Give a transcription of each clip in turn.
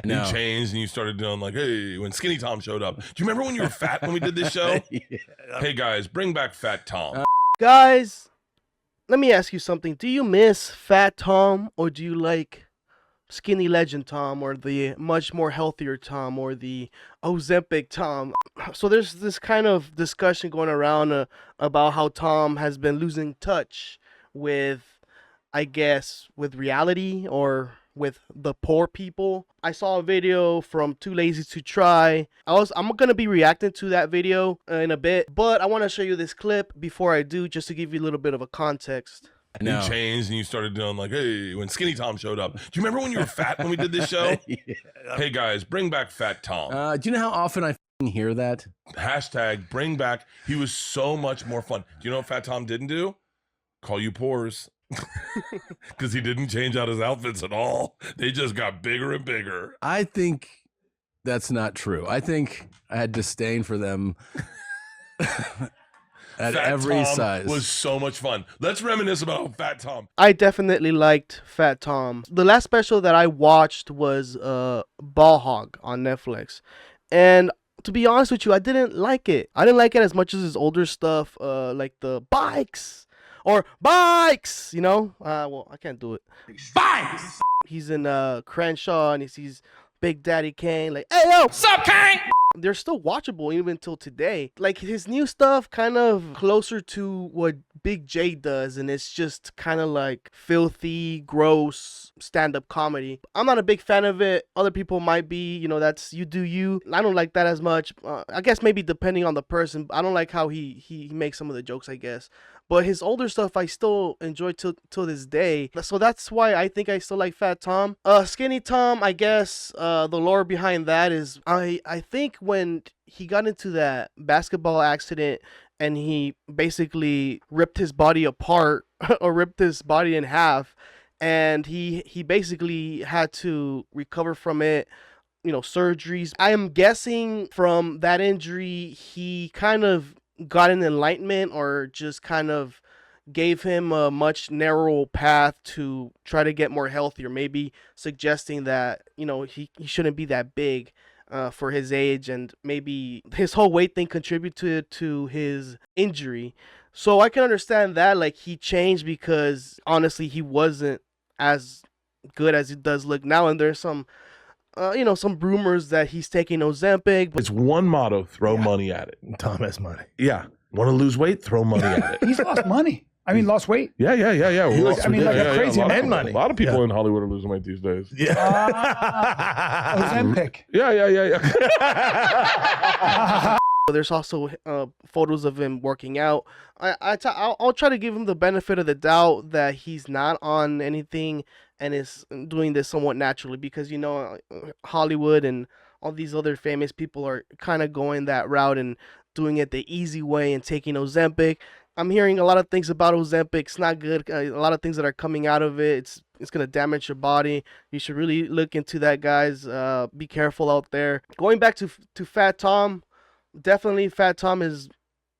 No. You changed and you started doing like, hey, when Skinny Tom showed up. Do you remember when you were fat when we did this show? Yeah. Hey guys, bring back Fat Tom. Guys, let me ask you something. Do you miss Fat Tom, or do you like Skinny Legend Tom, or the much more healthier Tom, or the Ozempic Tom? So there's this kind of discussion going around about how Tom has been losing touch with, I guess, with reality or with the poor people. I saw a video from 2lazy2try. I'm gonna be reacting to that video in a bit, but I want to show you this clip before I do, just to give you a little bit of a context. You changed and you started doing like, hey, when Skinny Tom showed up. Do you remember when you were fat when we did this show? Yeah. Hey guys, bring back Fat Tom. Do you know how often I hear that? Hashtag bring back. He was so much more fun. Do you know what Fat Tom didn't do? Call you pores. Because he didn't change out his outfits at all. They just got bigger and bigger. I think that's not true. I think I had disdain for them at Fat every Tom size. was so much fun. Let's reminisce about Fat Tom. I definitely liked Fat Tom. The last special that I watched was Ball Hog on Netflix. And to be honest with you, I didn't like it. I didn't like it as much as his older stuff, like the bikes. Or bikes, you know? Well, I can't do it. Bikes! He's in Kreischer and he sees Big Daddy Kane. Like, hey, yo! Sup, Kane? They're still watchable even until today. Like, his new stuff kind of closer to what Big J does. And it's just kind of like filthy, gross stand-up comedy. I'm not a big fan of it. Other people might be. You know, that's you do you. I don't like that as much. I guess maybe depending on the person. I don't like how he makes some of the jokes, I guess. But his older stuff I still enjoy till this day. So that's why I think I still like Fat Tom. Skinny Tom, I guess the lore behind that is I think when he got into that basketball accident and he basically ripped his body apart or ripped his body in half, and he basically had to recover from it. You know, surgeries. I am guessing from that injury he kind of got an enlightenment, or just kind of gave him a much narrower path to try to get more healthy, or maybe suggesting that, you know, he shouldn't be that big for his age, and maybe his whole weight thing contributed to his injury. So I can understand that, like, he changed because honestly he wasn't as good as he does look now, and there's some you know, some rumors that he's taking Ozempic. It's one motto, throw money at it. Tom has money. Yeah. Want to lose weight? Throw money at it. He's lost money. I mean, lost weight. Yeah. I mean, like a crazy amount of money. A lot of people in Hollywood are losing weight these days. Yeah. Ozempic. Yeah. There's also photos of him working out. I'll try to give him the benefit of the doubt that he's not on anything and is doing this somewhat naturally, because, you know, Hollywood and all these other famous people are kind of going that route and doing it the easy way and taking Ozempic. I'm hearing a lot of things about Ozempic. It's not good. A lot of things that are coming out of it. It's going to damage your body. You should really look into that, guys. Be careful out there. Going back to Fat Tom, definitely Fat Tom is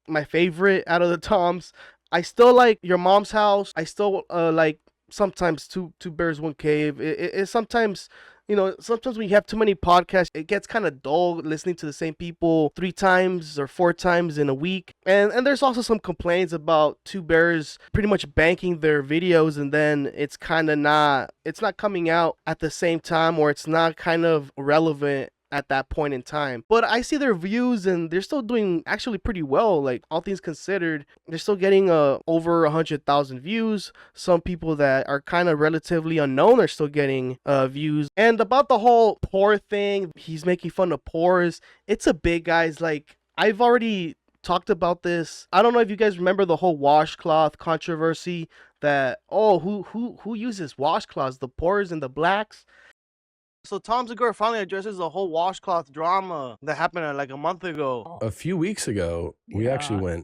my favorite out of the Toms. I still like Your Mom's House. I still like sometimes Two Bears, One Cave. It sometimes, you know, sometimes when you have too many podcasts, it gets kind of dull listening to the same people 3 times or 4 times in a week. And there's also some complaints about Two Bears pretty much banking their videos, and then it's not coming out at the same time, or it's not kind of relevant at that point in time. But I see their views and they're still doing actually pretty well. Like, all things considered, they're still getting over 100,000 views. Some people that are kind of relatively unknown are still getting views. And about the whole poor thing, he's making fun of pores. It's a big, guys. Like, I've already talked about this. I don't know if you guys remember the whole washcloth controversy, that who uses washcloths, the poors and the blacks. So Tom Segura finally addresses the whole washcloth drama that happened like a month ago. A few weeks ago, we actually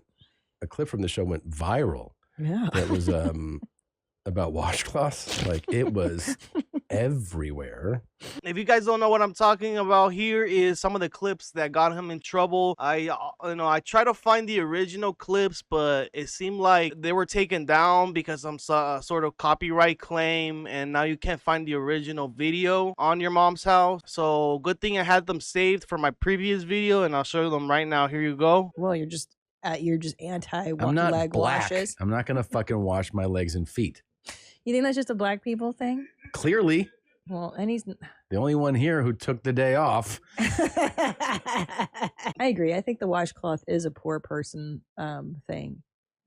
a clip from the show went viral. Yeah. That was about washcloths. Like, it was everywhere. If you guys don't know what I'm talking about, here is some of the clips that got him in trouble. I try to find the original clips, but it seemed like they were taken down because some sort of copyright claim, and now you can't find the original video on your mom's house. So good thing I had them saved for my previous video, and I'll show them right now. Here you go. Well, you're just anti I'm not leg black. washes. I'm not gonna fucking wash my legs and feet. You think that's just a black people thing? Clearly, Well, and he's. the only one here who took the day off. I agree. I think the washcloth is a poor person thing.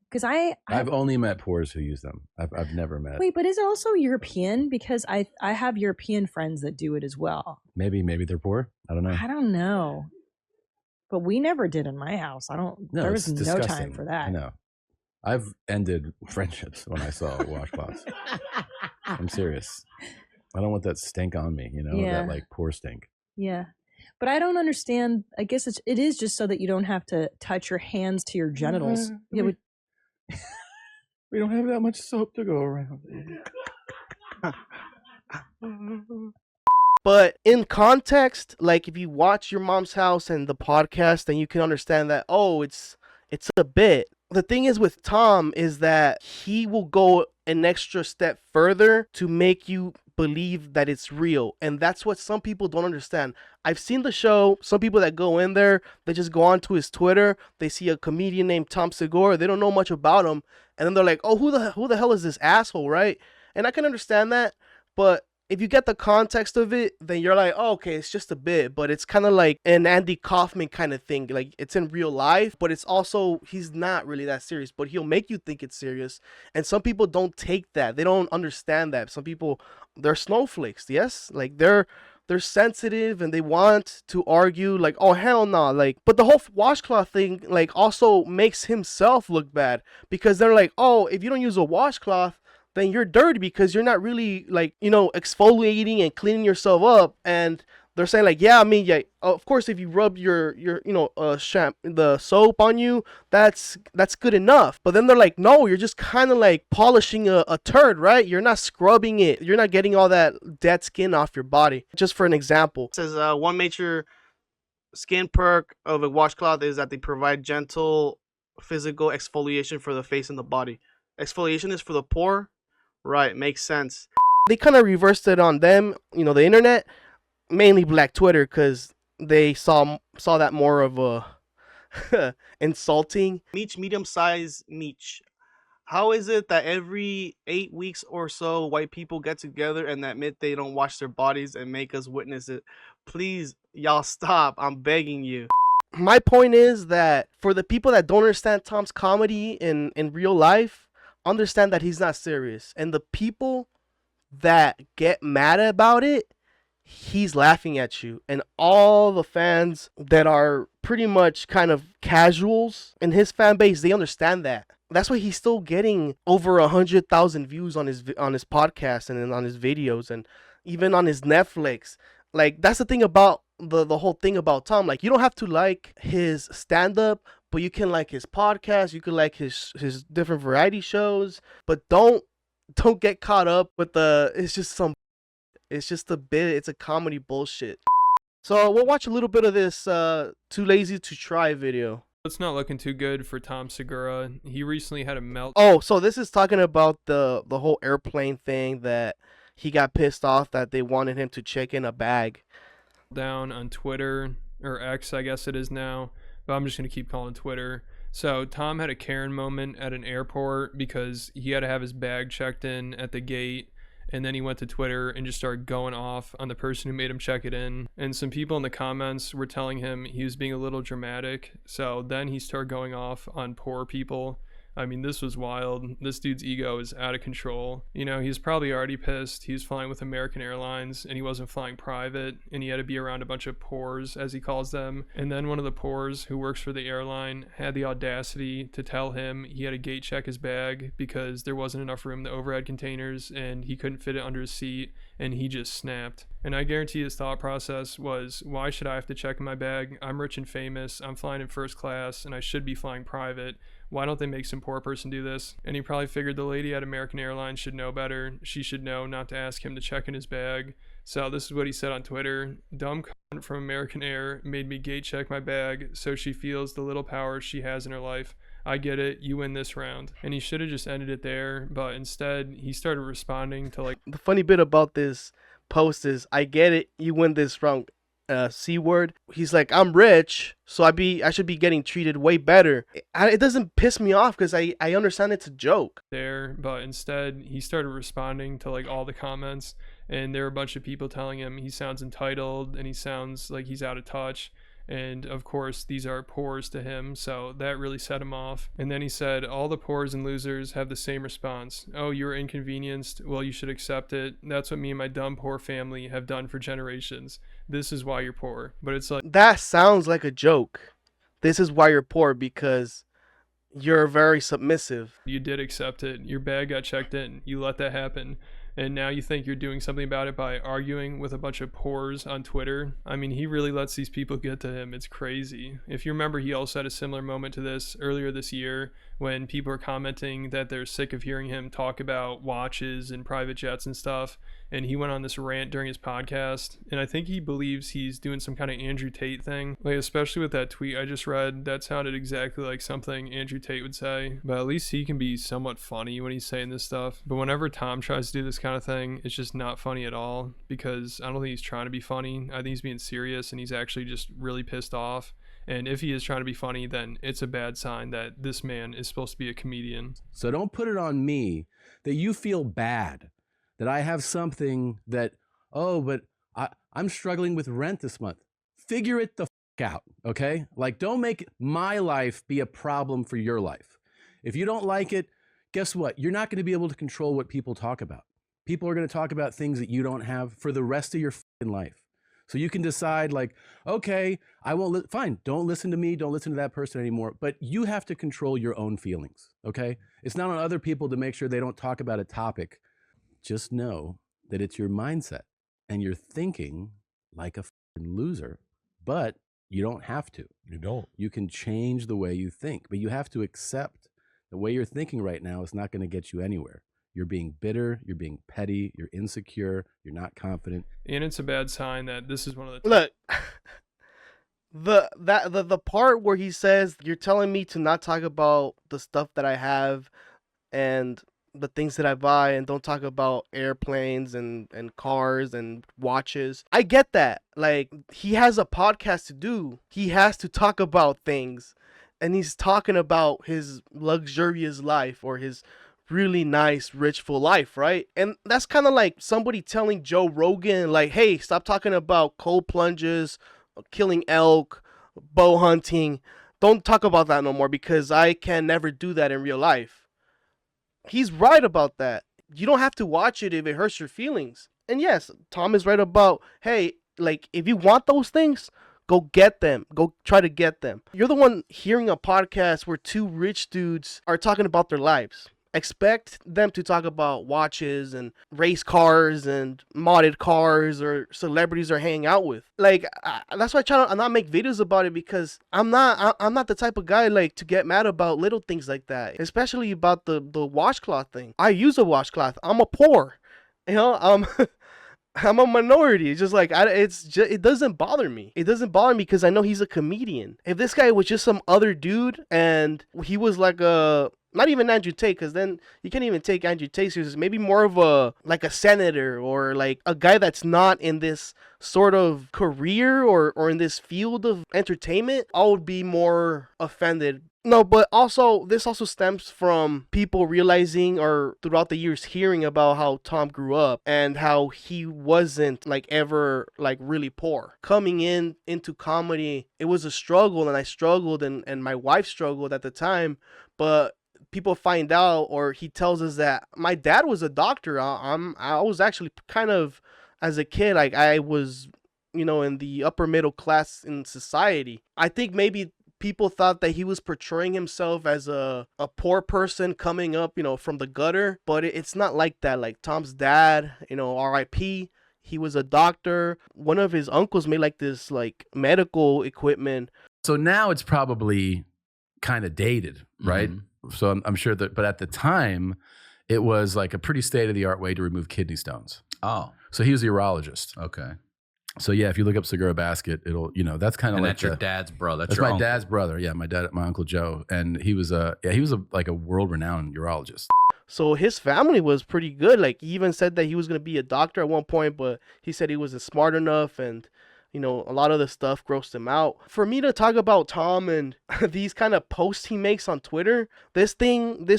Because I've only met poors who use them. I've never met. Wait, but is it also European? Because I have European friends that do it as well. Maybe they're poor. I don't know. I don't know. But we never did in my house. No, there was it's no disgusting. time for that. I know. I've ended friendships when I saw washcloths. I'm serious. I don't want that stink on me, that like poor stink. Yeah. But I don't understand. I guess it is just so that you don't have to touch your hands to your genitals. We don't have that much soap to go around. But in context, like if you watch Your Mom's House and the podcast, then you can understand that, oh, it's a bit. The thing is with Tom is that he will go an extra step further to make you believe that it's real. And that's what some people don't understand. I've seen the show. Some people that go in there, they just go onto his Twitter. They see a comedian named Tom Segura. They don't know much about him. And then they're like, oh, who the hell is this asshole, right? And I can understand that. But if you get the context of it, then you're like, oh, okay, it's just a bit. But it's kind of like an Andy Kaufman kind of thing. Like, it's in real life, but it's also, he's not really that serious. But he'll make you think it's serious. And some people don't take that. They don't understand that. Some people, they're snowflakes, yes? Like, they're sensitive and they want to argue like, oh, hell no. Like, but the whole washcloth thing, like, also makes himself look bad. Because they're like, oh, if you don't use a washcloth, then you're dirty because you're not really like, exfoliating and cleaning yourself up. And they're saying like, yeah, I mean, yeah, of course, if you rub your the soap on you, that's good enough. But then they're like, no, you're just kind of like polishing a turd, right? You're not scrubbing it. You're not getting all that dead skin off your body. Just for an example, it says one major skin perk of a washcloth is that they provide gentle physical exfoliation for the face and the body. Exfoliation is for the poor. Right, makes sense. They kind of reversed it on them, the internet, mainly Black Twitter, because they saw that more of a insulting. Meech, medium-sized Meech. How is it that every 8 weeks or so, white people get together and admit they don't wash their bodies and make us witness it? Please, y'all stop. I'm begging you. My point is that for the people that don't understand Tom's comedy in real life, understand that he's not serious. And the people that get mad about it, he's laughing at you. And all the fans that are pretty much kind of casuals in his fan base, they understand that. That's why he's still getting over 100,000 views on his podcast and on his videos and even on his Netflix. Like, that's the thing about the whole thing about Tom. Like, you don't have to like his stand-up, but you can like his podcast, you can like his different variety shows, but don't get caught up with it's just a bit, it's a comedy bullshit. So we'll watch a little bit of this Too Lazy to Try video. It's not looking too good for Tom Segura. He recently had a melt. Oh, so this is talking about the whole airplane thing that he got pissed off that they wanted him to check in a bag. Down on Twitter, or X, I guess it is now. But I'm just going to keep calling Twitter. So Tom had a Karen moment at an airport because he had to have his bag checked in at the gate. And then he went to Twitter and just started going off on the person who made him check it in. And some people in the comments were telling him he was being a little dramatic. So then he started going off on poor people. I mean, this was wild. This dude's ego is out of control. He's probably already pissed. He was flying with American Airlines and he wasn't flying private, and he had to be around a bunch of poors, as he calls them. And then one of the poors who works for the airline had the audacity to tell him he had to gate check his bag because there wasn't enough room in the overhead containers and he couldn't fit it under his seat, and he just snapped. And I guarantee his thought process was, why should I have to check in my bag? I'm rich and famous. I'm flying in first class and I should be flying private. Why don't they make some poor person do this? And he probably figured the lady at American Airlines should know better. She should know not to ask him to check in his bag. So this is what he said on Twitter. Dumb cunt from American Air made me gate check my bag so she feels the little power she has in her life. I get it, you win this round. And he should have just ended it there, but instead he started responding to like... The funny bit about this post is, I get it, you win this round. C word. He's like, I'm rich, so I should be getting treated way better. It doesn't piss me off because I understand it's a joke. There, but instead he started responding to like all the comments, and there were a bunch of people telling him he sounds entitled and he sounds like he's out of touch. And of course, these are pores to him, so that really set him off. And then he said, all the pores and losers have the same response. Oh, you were inconvenienced? Well, you should accept it. That's what me and my dumb poor family have done for generations. This is why you're poor. But it's like... That sounds like a joke. This is why you're poor, because you're very submissive. You did accept it. Your bag got checked in. You let that happen. And now you think you're doing something about it by arguing with a bunch of pores on Twitter. I mean, he really lets these people get to him. It's crazy. If you remember, he also had a similar moment to this earlier this year when people are commenting that they're sick of hearing him talk about watches and private jets and stuff. And he went on this rant during his podcast. And I think he believes he's doing some kind of Andrew Tate thing. Like, especially with that tweet I just read, that sounded exactly like something Andrew Tate would say. But at least he can be somewhat funny when he's saying this stuff. But whenever Tom tries to do this kind of thing, it's just not funny at all, because I don't think he's trying to be funny. I think he's being serious, and he's actually just really pissed off. And if he is trying to be funny, then it's a bad sign that this man is supposed to be a comedian. So don't put it on me that you feel bad that I have something that, oh, but I'm struggling with rent this month. Figure it the out, okay? Like, don't make my life be a problem for your life. If you don't like it, guess what? You're not going to be able to control what people talk about. People are going to talk about things that you don't have for the rest of your life. So you can decide, like, okay, I won't, fine, don't listen to me, don't listen to that person anymore, but you have to control your own feelings, okay? It's not on other people to make sure they don't talk about a topic. Just know that it's your mindset, and you're thinking like a loser, but you don't have to. You don't. You can change the way you think, but you have to accept the way you're thinking right now is not going to get you anywhere. You're being bitter, you're being petty, you're insecure, you're not confident. And it's a bad sign that this is one of the... Look, the part where he says, you're telling me to not talk about the stuff that I have and the things that I buy, and don't talk about airplanes and cars and watches. I get that. Like, he has a podcast to do. He has to talk about things. And he's talking about his luxurious life or his really nice, rich, full life, right? And that's kind of like somebody telling Joe Rogan, like, hey, stop talking about cold plunges, killing elk, bow hunting. Don't talk about that no more, because I can never do that in real life. He's right about that. You don't have to watch it if it hurts your feelings. And yes, Tom is right about, hey, like, if you want those things, go get them. Go try to get them. You're the one hearing a podcast where two rich dudes are talking about their lives. Expect them to talk about watches and race cars and modded cars or celebrities they're hanging out with. Like, that's why I try to not make videos about it, because I'm not the type of guy like to get mad about little things like that, especially about the washcloth thing. I use a washcloth. I'm a poor, you know. I'm a minority. It's just like, it doesn't bother me. It doesn't bother me because I know he's a comedian. If this guy was just some other dude and he was like not even Andrew Tate, because then you can't even take Andrew Tate seriously. Maybe more of a senator or like a guy that's not in this sort of career or in this field of entertainment, I would be more offended. No, but also, this also stems from people realizing, or throughout the years hearing about how Tom grew up and how he wasn't like ever like really poor. Coming into comedy, it was a struggle, and I struggled, and my wife struggled at the time, but people find out, or he tells us that my dad was a doctor. I was actually kind of, as a kid, like I was, in the upper middle class in society. I think maybe people thought that he was portraying himself as a poor person coming up, from the gutter, but it's not like that. Like Tom's dad, R.I.P., he was a doctor. One of his uncles made like this like medical equipment. So now it's probably kind of dated, right? So I'm sure that, but at the time, it was like a pretty state of the art way to remove kidney stones. Oh, So he was a urologist. okay. So yeah, if you look up Segura Basket, it'll, that's kind of And like that's your dad's brother. That's your my uncle. dad's brother. Yeah, my uncle Joe, and he was like a world-renowned urologist. So his family was pretty good. Like he even said that he was gonna be a doctor at one point, but he said he wasn't smart enough, and a lot of the stuff grossed him out. For me to talk about Tom and these kind of posts he makes on Twitter, this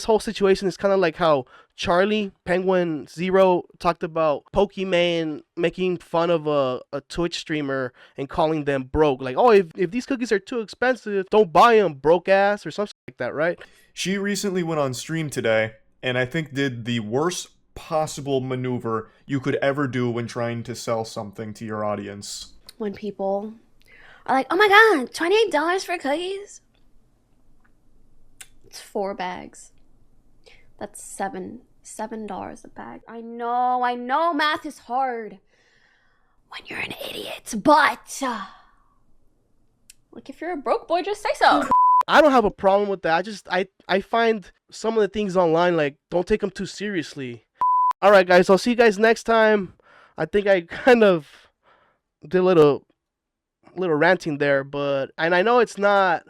whole situation is kind of like how Charlie Penguin Zero talked about Pokimane making fun of a Twitch streamer and calling them broke. Like, oh, if these cookies are too expensive, don't buy them, broke ass, or something like that, right? She recently went on stream today, and I think did the worst possible maneuver you could ever do when trying to sell something to your audience. When people are like, oh my god, $28 for cookies? It's 4 bags. That's $7 a bag. I know math is hard when you're an idiot, but like if you're a broke boy, just say so. I don't have a problem with that. I find some of the things online, like, don't take them too seriously. All right, guys, I'll see you guys next time. I think I kind of did a little ranting there, and I know it's not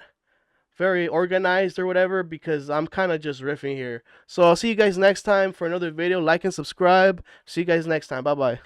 very organized or whatever because I'm kind of just riffing here. So I'll see you guys next time for another video. Like and subscribe. See you guys next time. Bye-bye.